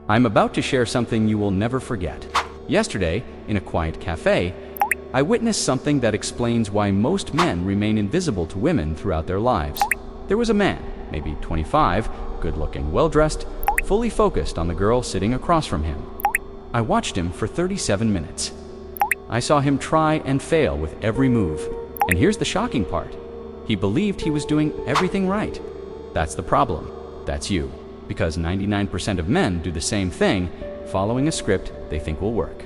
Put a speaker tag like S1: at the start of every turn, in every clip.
S1: I'm about to share something you will never forget. Yesterday, in a quiet cafe, I witnessed something that explains why most men remain invisible to women throughout their lives. There was a man, maybe 25, good-looking, well-dressed, fully focused on the girl sitting across from him. I watched him for 37 minutes. I saw him try and fail with every move. And here's the shocking part. He believed he was doing everything right. That's the problem. That's you. Because 99% of men do the same thing, following a script they think will work.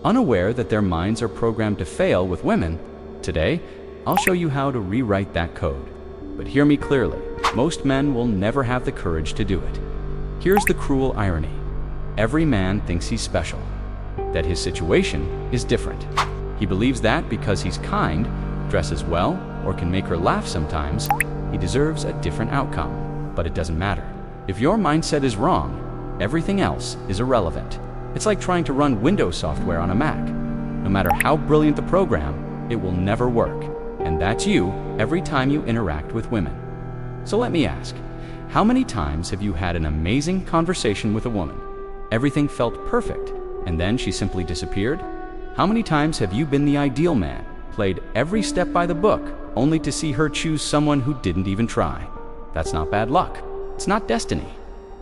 S1: Unaware that their minds are programmed to fail with women, today, I'll show you how to rewrite that code. But hear me clearly, most men will never have the courage to do it. Here's the cruel irony. Every man thinks he's special, that his situation is different. He believes that because he's kind, dresses well, or can make her laugh sometimes, he deserves a different outcome. But it doesn't matter. If your mindset is wrong, everything else is irrelevant. It's like trying to run Windows software on a Mac. No matter how brilliant the program, it will never work. And that's you every time you interact with women. So let me ask, how many times have you had an amazing conversation with a woman? Everything felt perfect, and then she simply disappeared? How many times have you been the ideal man, played every step by the book, only to see her choose someone who didn't even try? That's not bad luck. It's not destiny.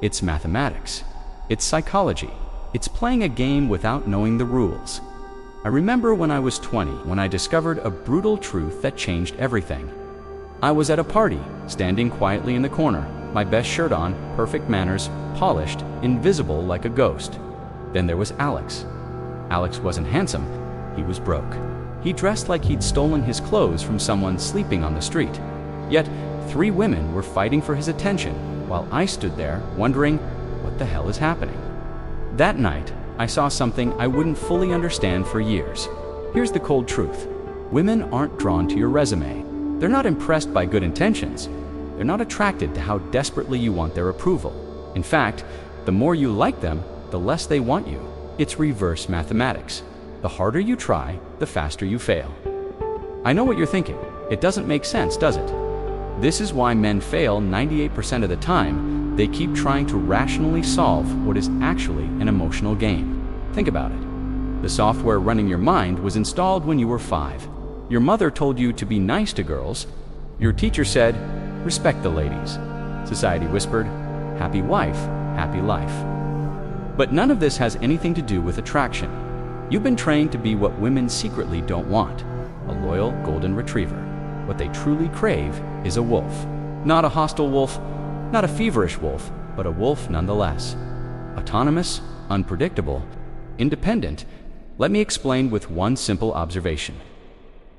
S1: It's mathematics. It's psychology. It's playing a game without knowing the rules. I remember when I was 20, when I discovered a brutal truth that changed everything. I was at a party, standing quietly in the corner, my best shirt on, perfect manners, polished, invisible like a ghost. Then there was Alex. Alex wasn't handsome, he was broke. He dressed like he'd stolen his clothes from someone sleeping on the street. Yet, 3 women were fighting for his attention, while I stood there, wondering, what the hell is happening? That night, I saw something I wouldn't fully understand for years. Here's the cold truth. Women aren't drawn to your resume. They're not impressed by good intentions. They're not attracted to how desperately you want their approval. In fact, the more you like them, the less they want you. It's reverse mathematics. The harder you try, the faster you fail. I know what you're thinking. It doesn't make sense, does it? This is why men fail 98% of the time. They keep trying to rationally solve what is actually an emotional game. Think about it. The software running your mind was installed when you were 5. Your mother told you to be nice to girls. Your teacher said, respect the ladies. Society whispered, happy wife, happy life. But none of this has anything to do with attraction. You've been trained to be what women secretly don't want, a loyal golden retriever. What they truly crave is a wolf. Not a hostile wolf, not a feverish wolf, but a wolf nonetheless. Autonomous, unpredictable, independent. Let me explain with one simple observation.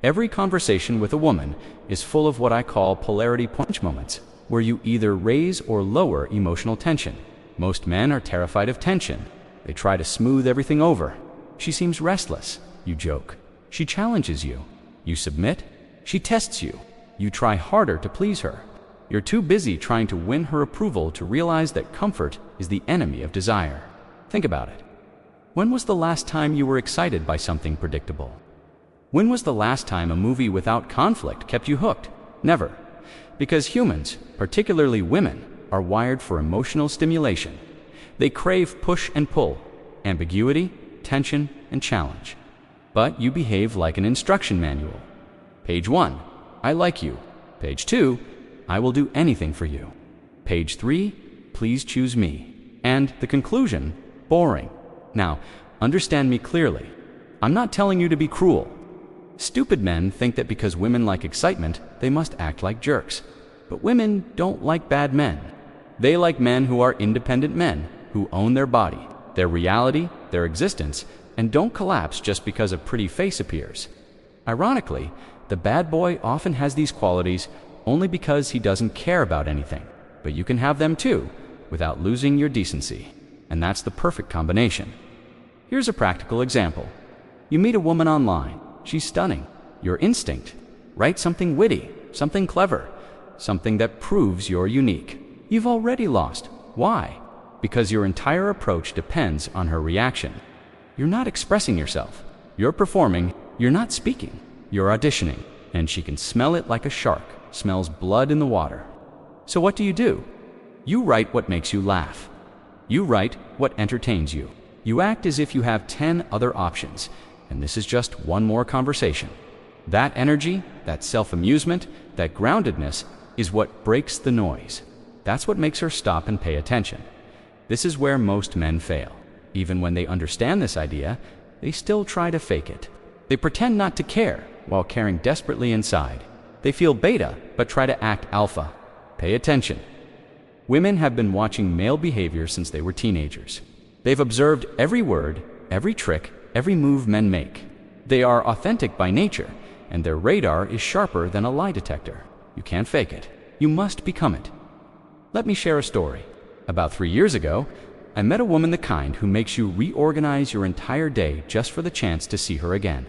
S1: Every conversation with a woman is full of what I call polarity punch moments, where you either raise or lower emotional tension. Most men are terrified of tension. They try to smooth everything over. She seems restless. You joke. She challenges you. You submit. She tests you. You try harder to please her. You're too busy trying to win her approval to realize that comfort is the enemy of desire. Think about it. When was the last time you were excited by something predictable? When was the last time a movie without conflict kept you hooked? Never. Because humans, particularly women, are wired for emotional stimulation. They crave push and pull, ambiguity, tension, and challenge. But you behave like an instruction manual. Page 1, I like you. Page 2, I will do anything for you. Page 3, please choose me. And the conclusion, boring. Now, understand me clearly. I'm not telling you to be cruel. Stupid men think that because women like excitement, they must act like jerks. But women don't like bad men. They like men who are independent men, who own their body, their reality, their existence, and don't collapse just because a pretty face appears. Ironically, the bad boy often has these qualities only because he doesn't care about anything. But you can have them too, without losing your decency. And that's the perfect combination. Here's a practical example. You meet a woman online. She's stunning. Your instinct. Write something witty, something clever, something that proves you're unique. You've already lost. Why? Because your entire approach depends on her reaction. You're not expressing yourself. You're performing. You're not speaking. You're auditioning. And she can smell it like a shark smells blood in the water. So what do? You write what makes you laugh. You write what entertains you. You act as if you have 10 other options, and this is just one more conversation. That energy, that self-amusement, that groundedness is what breaks the noise. That's what makes her stop and pay attention. This is where most men fail. Even when they understand this idea, they still try to fake it. They pretend not to care while caring desperately inside. They feel beta but try to act alpha. Pay attention. Women have been watching male behavior since they were teenagers. They've observed every word, every trick, every move men make. They are authentic by nature, and their radar is sharper than a lie detector. You can't fake it. You must become it. Let me share a story. About 3 years ago, I met a woman the kind who makes you reorganize your entire day just for the chance to see her again.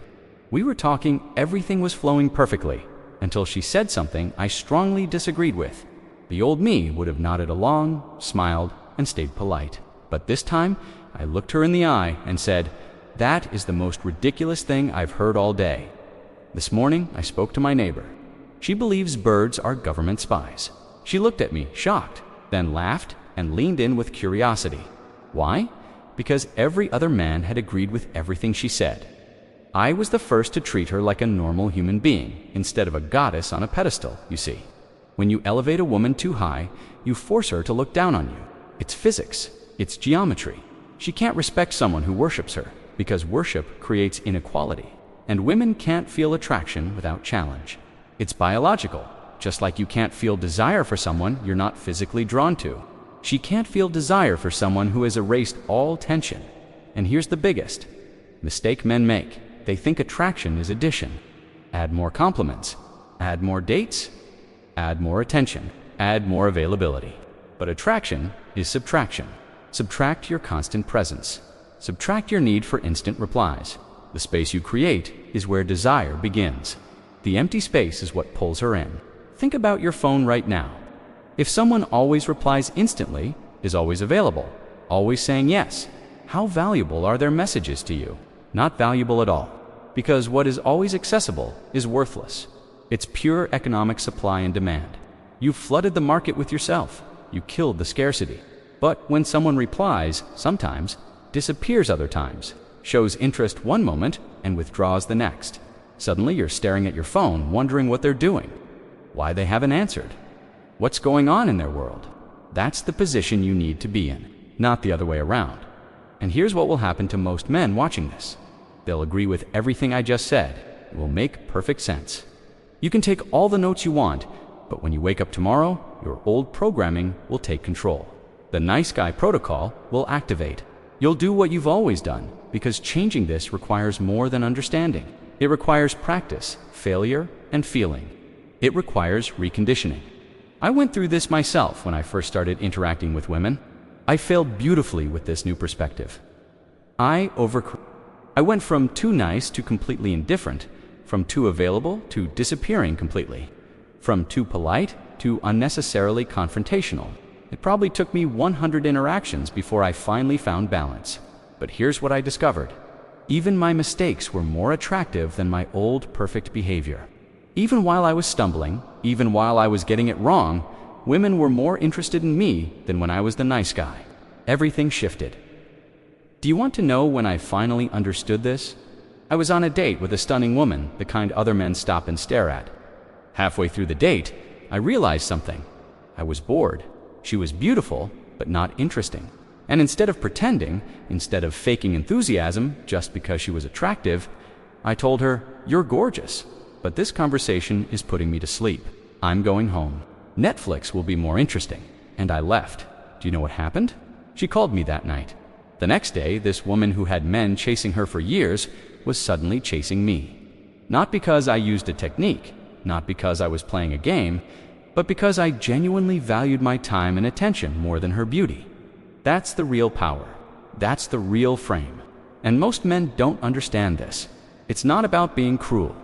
S1: We were talking, everything was flowing perfectly, until she said something I strongly disagreed with. The old me would have nodded along, smiled, and stayed polite. But this time, I looked her in the eye and said, "That is the most ridiculous thing I've heard all day." This morning, I spoke to my neighbor. She believes birds are government spies. She looked at me, shocked, then laughed and leaned in with curiosity. Why? Because every other man had agreed with everything she said. I was the first to treat her like a normal human being, instead of a goddess on a pedestal, you see. When you elevate a woman too high, you force her to look down on you. It's physics. It's geometry. She can't respect someone who worships her, because worship creates inequality. And women can't feel attraction without challenge. It's biological, just like you can't feel desire for someone you're not physically drawn to. She can't feel desire for someone who has erased all tension. And here's the biggest mistake men make. They think attraction is addition. Add more compliments, add more dates, add more attention, add more availability. But attraction is subtraction. Subtract your constant presence. Subtract your need for instant replies. The space you create is where desire begins. The empty space is what pulls her in. Think about your phone right now. If someone always replies instantly, is always available, always saying yes, how valuable are their messages to you? Not valuable at all. Because what is always accessible is worthless. It's pure economic supply and demand. You've flooded the market with yourself. You killed the scarcity. But when someone replies, sometimes, disappears other times, shows interest one moment and withdraws the next, suddenly you're staring at your phone wondering what they're doing, why they haven't answered, what's going on in their world. That's the position you need to be in, not the other way around. And here's what will happen to most men watching this. They'll agree with everything I just said. It will make perfect sense. You can take all the notes you want, but when you wake up tomorrow, your old programming will take control. The nice guy protocol will activate. You'll do what you've always done, because changing this requires more than understanding. It requires practice, failure, and feeling. It requires reconditioning. I went through this myself when I first started interacting with women. I failed beautifully with this new perspective. I went from too nice to completely indifferent, from too available to disappearing completely, from too polite to unnecessarily confrontational. It probably took me 100 interactions before I finally found balance. But here's what I discovered. Even my mistakes were more attractive than my old perfect behavior. Even while I was stumbling, even while I was getting it wrong, women were more interested in me than when I was the nice guy. Everything shifted. Do you want to know when I finally understood this? I was on a date with a stunning woman, the kind other men stop and stare at. Halfway through the date, I realized something. I was bored. She was beautiful, but not interesting. And instead of pretending, instead of faking enthusiasm just because she was attractive, I told her, "You're gorgeous, but this conversation is putting me to sleep. I'm going home. Netflix will be more interesting." And I left. Do you know what happened? She called me that night. The next day, this woman who had men chasing her for years was suddenly chasing me. Not because I used a technique, not because I was playing a game, but because I genuinely valued my time and attention more than her beauty. That's the real power. That's the real frame. And most men don't understand this. It's not about being cruel.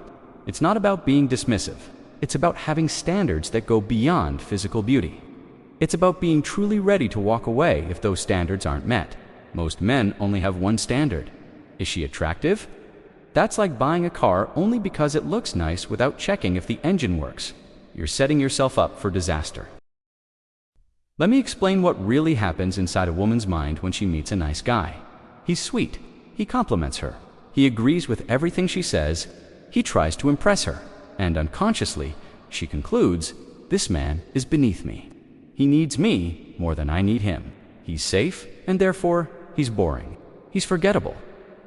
S1: It's not about being dismissive. It's about having standards that go beyond physical beauty. It's about being truly ready to walk away if those standards aren't met. Most men only have one standard. Is she attractive? That's like buying a car only because it looks nice without checking if the engine works. You're setting yourself up for disaster. Let me explain what really happens inside a woman's mind when she meets a nice guy. He's sweet. He compliments her. He agrees with everything she says. He tries to impress her. And unconsciously, she concludes, this man is beneath me. He needs me more than I need him. He's safe, and therefore, he's boring. He's forgettable,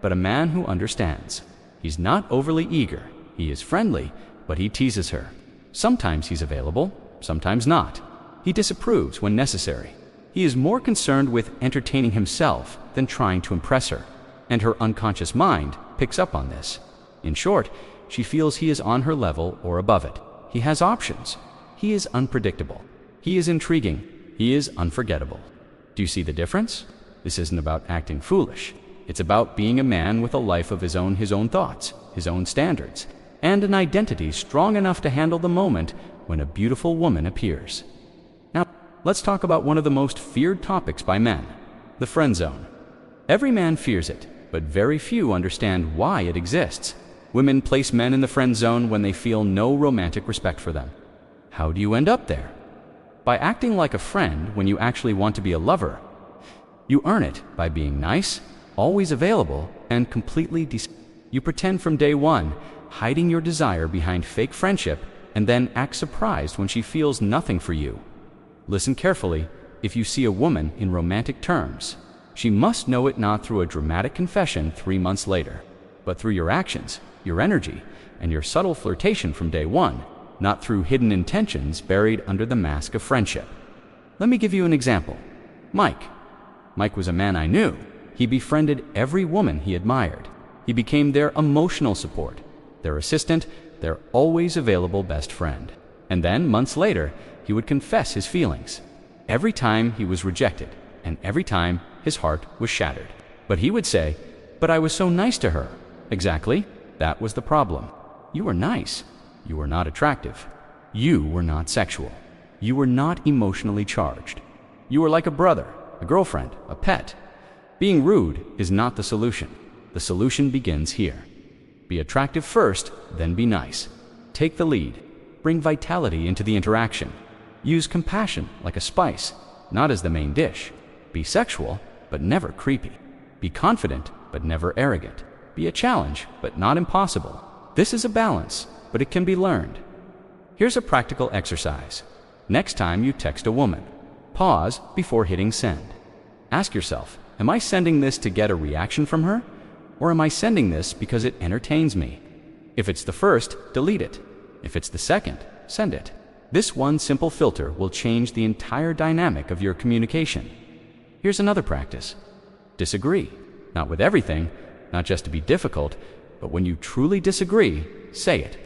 S1: but a man who understands. He's not overly eager. He is friendly, but he teases her. Sometimes he's available, sometimes not. He disapproves when necessary. He is more concerned with entertaining himself than trying to impress her, and her unconscious mind picks up on this. In short, she feels he is on her level or above it. He has options. He is unpredictable. He is intriguing. He is unforgettable. Do you see the difference? This isn't about acting foolish. It's about being a man with a life of his own thoughts, his own standards, and an identity strong enough to handle the moment when a beautiful woman appears. Now, let's talk about one of the most feared topics by men, the friend zone. Every man fears it, but very few understand why it exists. Women place men in the friend zone when they feel no romantic respect for them. How do you end up there? By acting like a friend when you actually want to be a lover. You earn it by being nice, always available, and completely You pretend from day one, hiding your desire behind fake friendship, and then act surprised when she feels nothing for you. Listen carefully. If you see a woman in romantic terms, she must know it not through a dramatic confession 3 months later, but through your actions, your energy, and your subtle flirtation from day one, not through hidden intentions buried under the mask of friendship. Let me give you an example. Mike was a man I knew. He befriended every woman he admired. He became their emotional support, their assistant, their always available best friend. And then, months later, he would confess his feelings. Every time he was rejected, and every time his heart was shattered. But he would say, "But I was so nice to her." Exactly, that was the problem. You were nice. You were not attractive. You were not sexual. You were not emotionally charged. You were like a brother, a girlfriend, a pet. Being rude is not the solution. The solution begins here. Be attractive first, then be nice. Take the lead. Bring vitality into the interaction. Use compassion like a spice, not as the main dish. Be sexual, but never creepy. Be confident, but never arrogant. Be a challenge, but not impossible. This is a balance, but it can be learned. Here's a practical exercise. Next time you text a woman, pause before hitting send. Ask yourself, am I sending this to get a reaction from her? Or am I sending this because it entertains me? If it's the first, delete it. If it's the second, send it. This one simple filter will change the entire dynamic of your communication. Here's another practice. Disagree. Not with everything, not just to be difficult, but when you truly disagree, say it.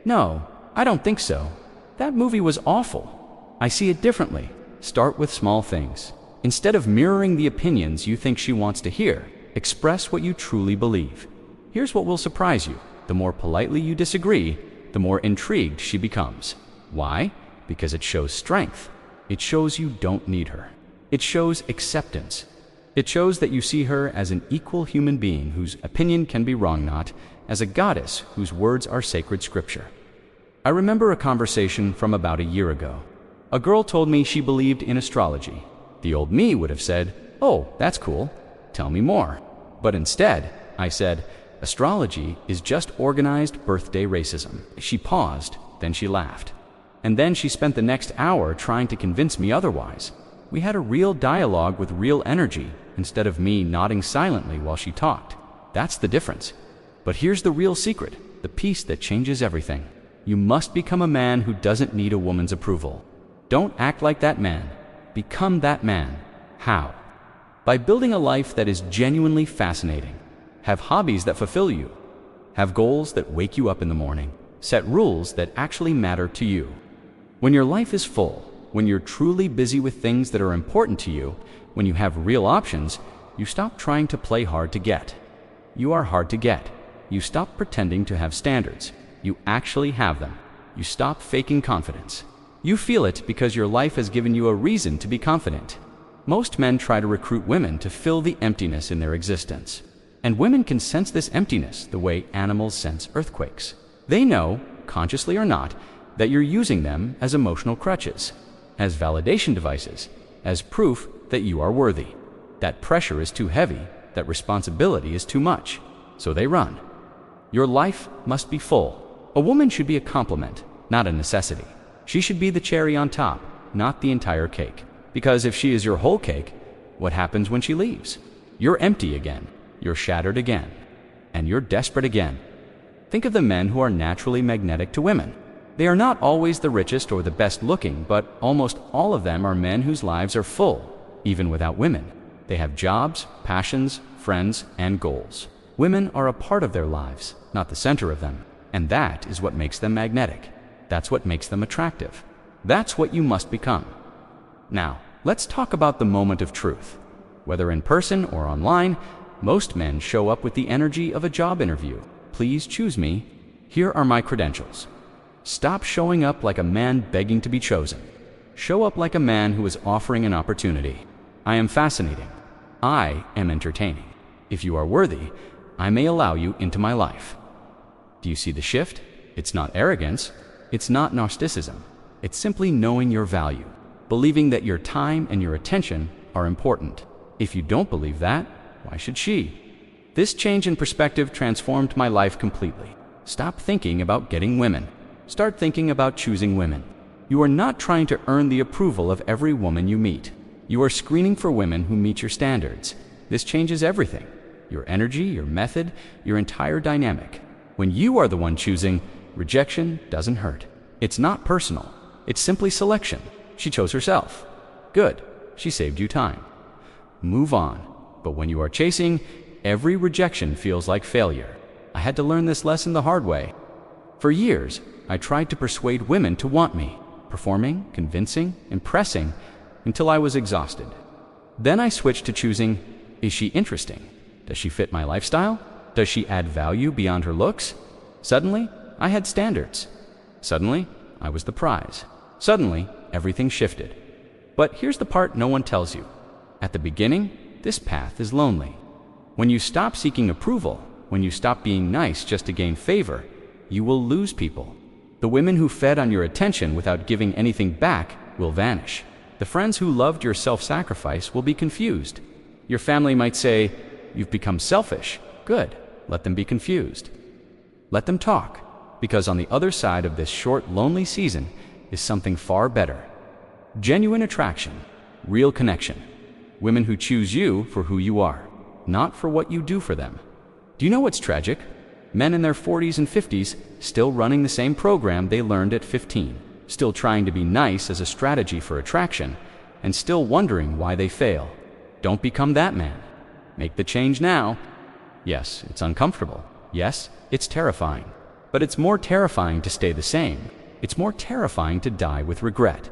S1: No, I don't think so. That movie was awful. I see it differently. Start with small things. Instead of mirroring the opinions you think she wants to hear, express what you truly believe. Here's what will surprise you. The more politely you disagree, the more intrigued she becomes. Why? Because it shows strength. It shows you don't need her. It shows acceptance. It shows that you see her as an equal human being whose opinion can be wrong, not as a goddess whose words are sacred scripture. I remember a conversation from about a year ago. A girl told me she believed in astrology. The old me would have said, "Oh, that's cool. Tell me more." But instead, I said, "Astrology is just organized birthday racism." She paused, then she laughed. And then she spent the next hour trying to convince me otherwise. We had a real dialogue with real energy, instead of me nodding silently while she talked. That's the difference. But here's the real secret, the piece that changes everything. You must become a man who doesn't need a woman's approval. Don't act like that man. Become that man. How? By building a life that is genuinely fascinating. Have hobbies that fulfill you. Have goals that wake you up in the morning. Set rules that actually matter to you. When your life is full, when you're truly busy with things that are important to you, when you have real options, you stop trying to play hard to get. You are hard to get. You stop pretending to have standards. You actually have them. You stop faking confidence. You feel it because your life has given you a reason to be confident. Most men try to recruit women to fill the emptiness in their existence. And women can sense this emptiness the way animals sense earthquakes. They know, consciously or not, that you're using them as emotional crutches, as validation devices, as proof that you are worthy. That pressure is too heavy, that responsibility is too much. So they run. Your life must be full. A woman should be a complement, not a necessity. She should be the cherry on top, not the entire cake. Because if she is your whole cake, what happens when she leaves? You're empty again, you're shattered again, and you're desperate again. Think of the men who are naturally magnetic to women. They are not always the richest or the best looking, but almost all of them are men whose lives are full, even without women. They have jobs, passions, friends, and goals. Women are a part of their lives, not the center of them, and that is what makes them magnetic. That's what makes them attractive. That's what you must become. Now, let's talk about the moment of truth. Whether in person or online, most men show up with the energy of a job interview. Please choose me. Here are my credentials. Stop showing up like a man begging to be chosen. Show up like a man who is offering an opportunity. I am fascinating. I am entertaining. If you are worthy, I may allow you into my life. Do you see the shift? It's not arrogance. It's not narcissism. It's simply knowing your value, believing that your time and your attention are important. If you don't believe that, why should she? This change in perspective transformed my life completely. Stop thinking about getting women. Start thinking about choosing women. You are not trying to earn the approval of every woman you meet. You are screening for women who meet your standards. This changes everything. Your energy, your method, your entire dynamic. When you are the one choosing, rejection doesn't hurt. It's not personal. It's simply selection. She chose herself. Good. She saved you time. Move on. But when you are chasing, every rejection feels like failure. I had to learn this lesson the hard way. For years, I tried to persuade women to want me, performing, convincing, impressing, until I was exhausted. Then I switched to choosing, is she interesting? Does she fit my lifestyle? Does she add value beyond her looks? Suddenly, I had standards. Suddenly, I was the prize. Suddenly, everything shifted. But here's the part no one tells you. At the beginning, this path is lonely. When you stop seeking approval, when you stop being nice just to gain favor, you will lose people. The women who fed on your attention without giving anything back will vanish. The friends who loved your self-sacrifice will be confused. Your family might say, you've become selfish. Good. Let them be confused. Let them talk, because on the other side of this short, lonely season is something far better. Genuine attraction, real connection. Women who choose you for who you are, not for what you do for them. Do you know what's tragic? Men in their 40s and 50s still running the same program they learned at 15, still trying to be nice as a strategy for attraction, and still wondering why they fail. Don't become that man. Make the change now. Yes, it's uncomfortable. Yes, it's terrifying. But it's more terrifying to stay the same. It's more terrifying to die with regret.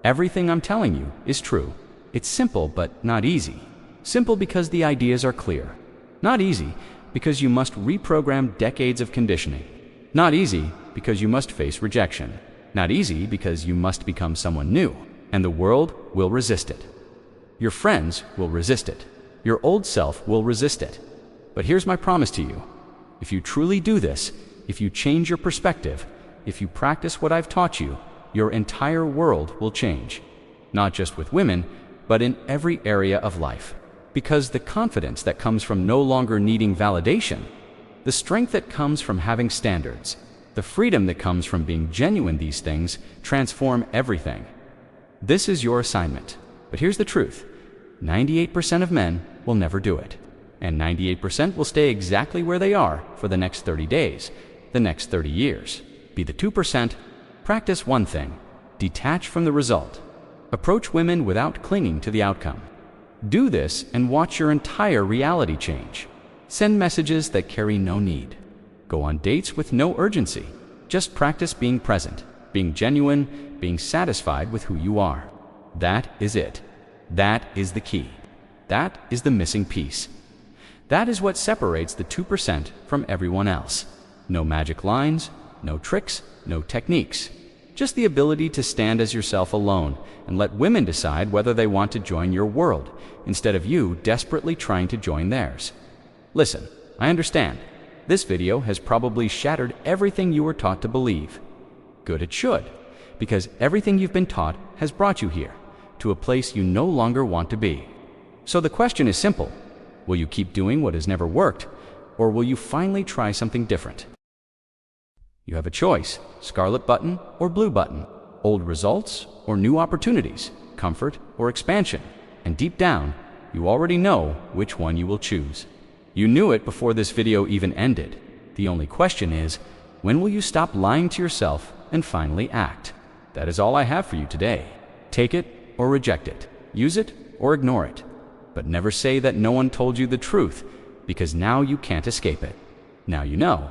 S1: Everything I'm telling you is true. It's simple but not easy. Simple because the ideas are clear. Not easy because you must reprogram decades of conditioning. Not easy because you must face rejection. Not easy because you must become someone new, and the world will resist it. Your friends will resist it. Your old self will resist it. But here's my promise to you. If you truly do this, if you change your perspective, if you practice what I've taught you, your entire world will change. Not just with women, but in every area of life. Because the confidence that comes from no longer needing validation, the strength that comes from having standards, the freedom that comes from being genuine, these things transform everything. This is your assignment. But here's the truth. 98% of men will never do it. And 98% will stay exactly where they are for the next 30 days, the next 30 years. Be the 2%. Practice one thing. Detach from the result. Approach women without clinging to the outcome. Do this and watch your entire reality change. Send messages that carry no need. Go on dates with no urgency. Just practice being present, being genuine, being satisfied with who you are. That is it. That is the key. That is the missing piece. That is what separates the 2% from everyone else. No magic lines, no tricks, no techniques. Just the ability to stand as yourself alone and let women decide whether they want to join your world, instead of you desperately trying to join theirs. Listen, I understand. This video has probably shattered everything you were taught to believe. Good, it should, because everything you've been taught has brought you here. to a place you no longer want to be. So the question is simple. Will you keep doing what has never worked, or will you finally try something different? You have a choice: scarlet button or blue button, old results or new opportunities, comfort or expansion. And deep down, you already know which one you will choose. You knew it before this video even ended. The only question is, when will you stop lying to yourself and finally act? That is all I have for you today. Take it or reject it. Use it or ignore it. But never say that no one told you the truth, because now you can't escape it. Now you know.